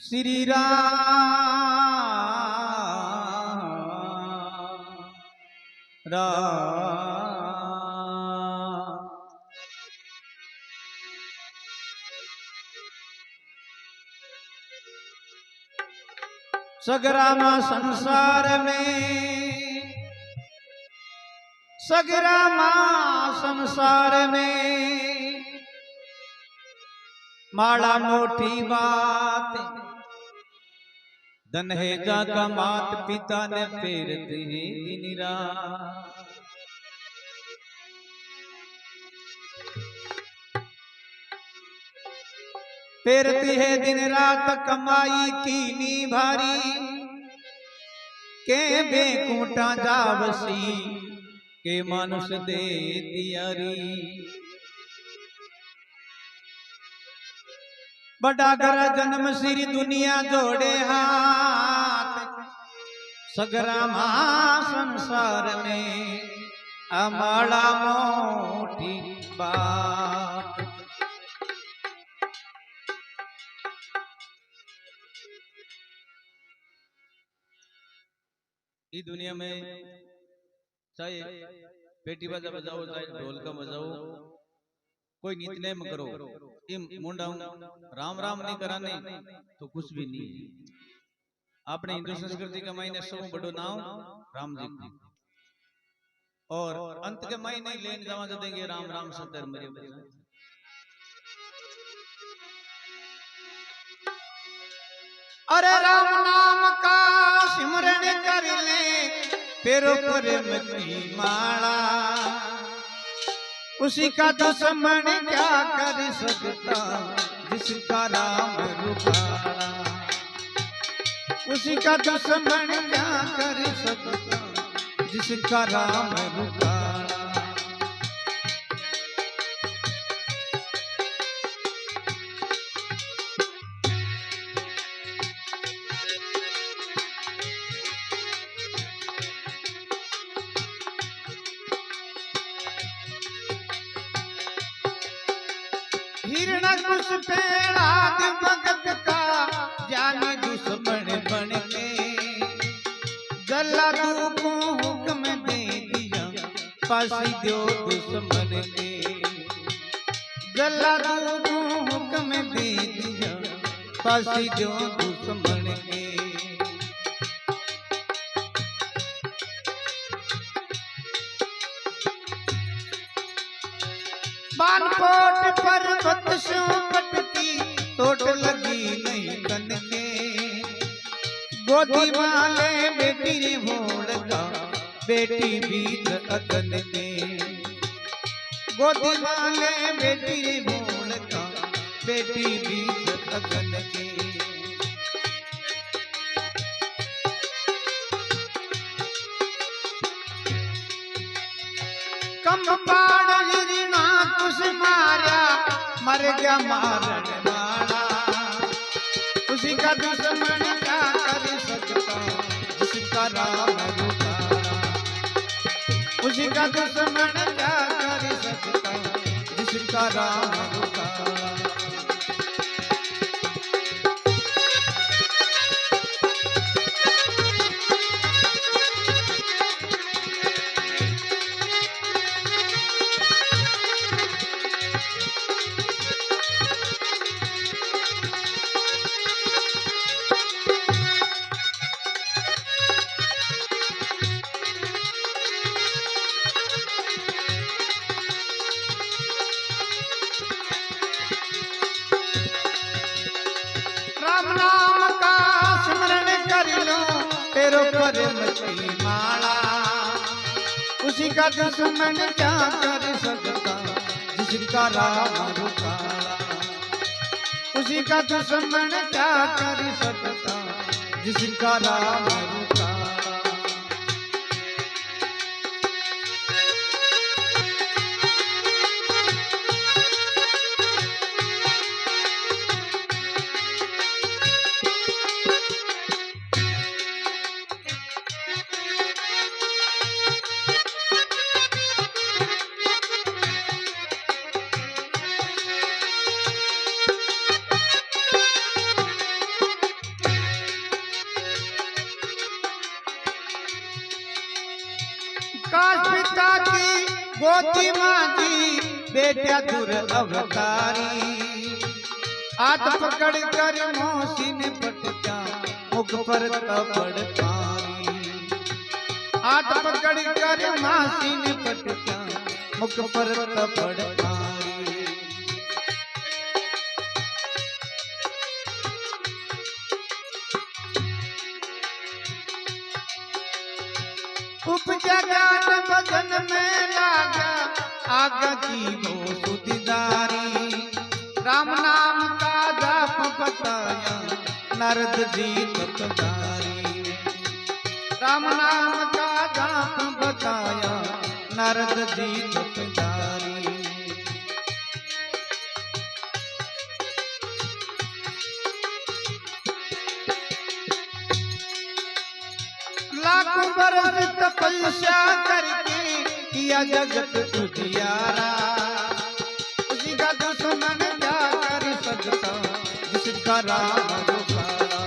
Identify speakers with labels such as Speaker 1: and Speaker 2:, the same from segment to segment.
Speaker 1: श्री राम राम। सगरामा संसार में, सगरामा संसार में माड़ा मोटी बात, धन है जाका मात पिता ने फेरती है दिन रात। फेरती है दिन रात कमाई कीनी भारी, के बेकूटा जावसी के मानुष दे दियारी। बड़ा घर जन्म श्री दुनिया जोड़े हाथ, सगरामा संसार में अमाड़ा मोटी बात। इस दुनिया में चाहे पेटी बाजा बजाओ चाहे ढोल का बजाओ, कोई नित्य में करो, मुंडा राम राम नहीं कराने तो कुछ भी नहीं। आपने हिंदू संस्कृति का मायने सब बड़ो नाम राम जी की, और अंत के मायने लेन जमा देंगे राम राम सतर मेरे। अरे राम नाम का सिमरन कर ले फिर प्रेम की माला, उसी का दुश्मन क्या कर सकता जिसका राम रुकाला। उसी का दुश्मन क्या कर सकता जिसका राम रुकाला। हिरण्यकुश पेड़ाद भगत का जाने दुश्मन बन के, जल्लादू को हुक्म दे दिया फांसी दो दुश्मन के। जल्लादू को हुक्म दे दिया फांसी दो दुश्मन के। बानकोट पर्वत संकट की टोट लगी नहीं कन के, गोदी वाले बेटी रे भोड़ का बेटी बीत अगन के। गोदी वाले बेटी रे भोड़ का बेटी बीत अगन के। कम बाण हिरणा कुछ मारा मर गया मारन वाला, उसी का दुश्मन क्या कर सकता जिसका राम रुकाला। उसी का दुश्मन क्या कर सकता जिसका राम रुकाला। राम नाम का स्मरण कर लो तेरो प्रेम की माला, उसी का दुश्मन क्या कर सकता जिसका राम रुकाला। उसी का दुश्मन क्या कर सकता जिसका राम रुकाला। गोदी माजी बेटा दूर अवतारी हाथ पकड़ कर मौसी ने पटका मुख पर तपड़ पारी हाथ पकड़ कर मौसी ने पटका मुख पर तपड़ पारी उपजा गान भजन में लागा आगा जीवो सुधिदारी राम नाम का जाप बताया नारद जी तपदारी राम नाम का जाप बताया नारद जी तपदारी लाखों बरस तपस्या करके किया जगत उजियारा उसी का दुश्मन क्या कर सकता जिसका राम रुखारा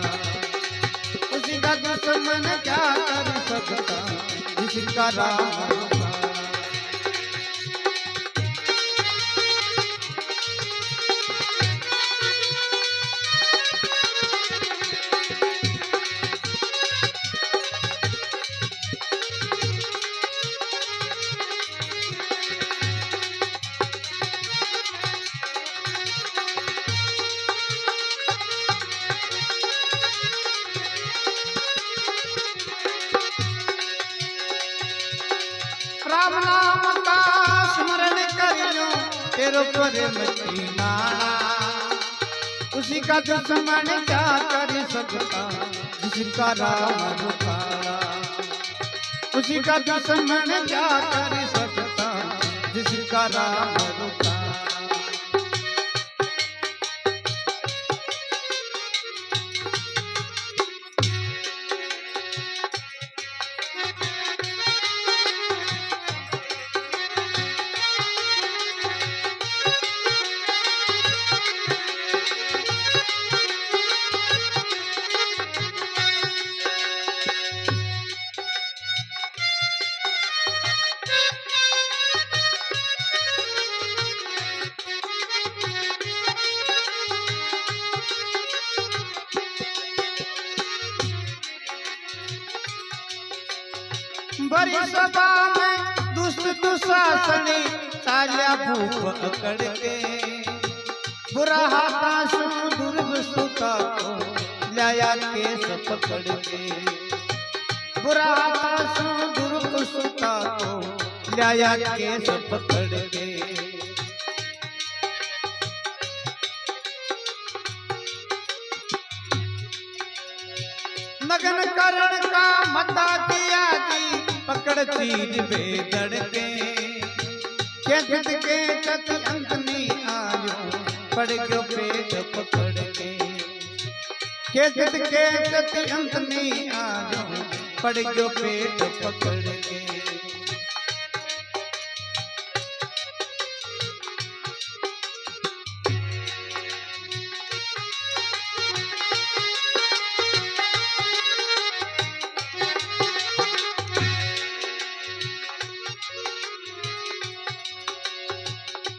Speaker 1: उसी का दुश्मन क्या कर सकता जिसका राम रुखारा राम नाम का स्मरण करियो तेरो पर मची नाना उसी का दुश्मन क्या कर सकता जिसका राम रुखारा उसी का दुश्मन क्या कर सकता जिसका राम रुखारा बड़ी सभा में दुष्ट दुशासनी तालिया भूप अकड़ के बुरा हाथा सु दुर्वसुता को लाया केस पकड़ के बुरा हाथा सु दुर्वसुता को लाया केस पकड़ के नगन करण का मता किया जी पकड़ चीज बेदड़ के खेत के चत अंत नहीं आयो पड़ गयो पेट पकड़ के खेत के चत अंत नहीं आयो पड़ गयो पेट पकड़ के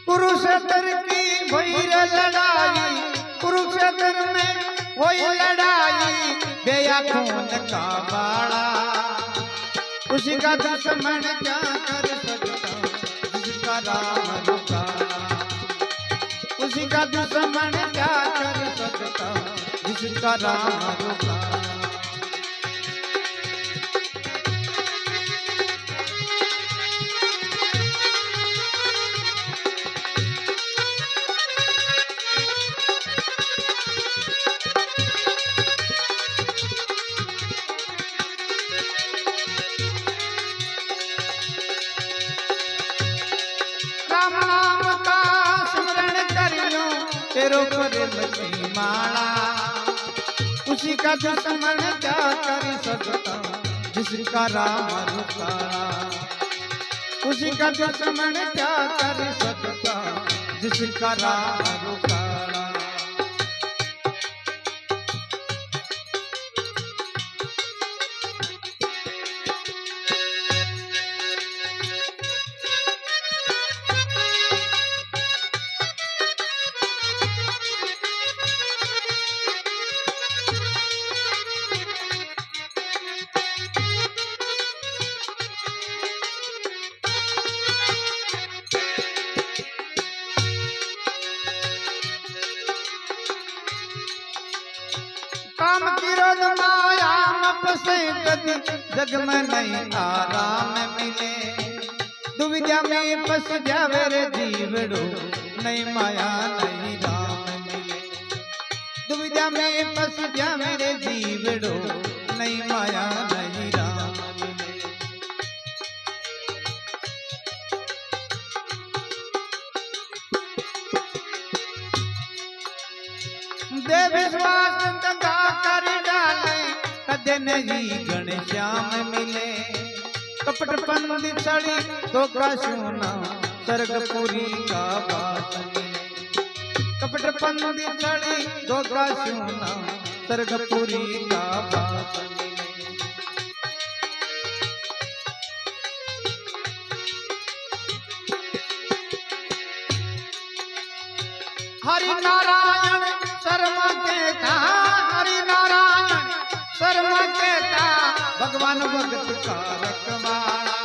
Speaker 1: कुरुक्षेत्र की हुई लड़ाई कुरुक्षेत्र में हुई लड़ाई बेया खून का बाड़ा उसी का दुश्मन क्या कर सकता जिसका राम रुखारा उसी का दुश्मन क्या कर सकता जिसका राम रुखारा तेरो पर मची माला उसी का दुश्मन क्या कर सकता जिसका राम रुखारा उसी का दुश्मन क्या कर सकता जिसका राम रुखारा
Speaker 2: काम की रोज माया मपसे कदी जग में नहीं आराम मिले दुविधा में फंस जावे रे जीवड़ो नहीं माया नहीं राम मिले दुविधा में फंस जावे रे जीवड़ो नहीं माया नहीं राम मिले दे विश्वास दगा कर डाले कदे नहीं घनश्याम मिले कपटपन छड़ी तो का सोना स्वर्गपुरी का बास मिले कपटपन छड़ी तो का सोना स्वर्गपुरी का बास मिले हरि नारायण शर्मा कहता हरि नारायण शर्मा कहता भगवान भगत का रखवाला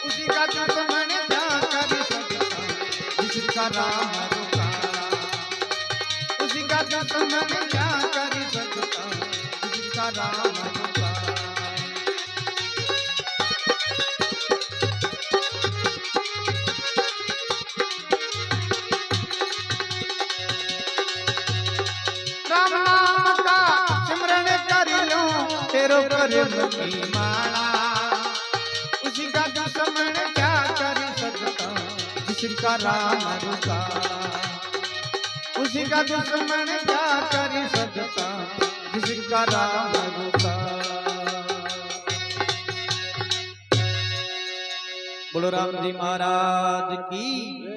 Speaker 2: उसी का दुश्मन क्या कर सकता जिसका राम रुकाला उसी का दुश्मन क्या कर सकता जिसका राम रुकाला राम नाम का सिमरन कर लो तेरो प्रेम की माला उसी का दुश्मन क्या कर सकता जिसका राम रुकाला उसी का दुश्मन क्या कर सकता जिसका राम रुकाला बोलो राम जी महाराज की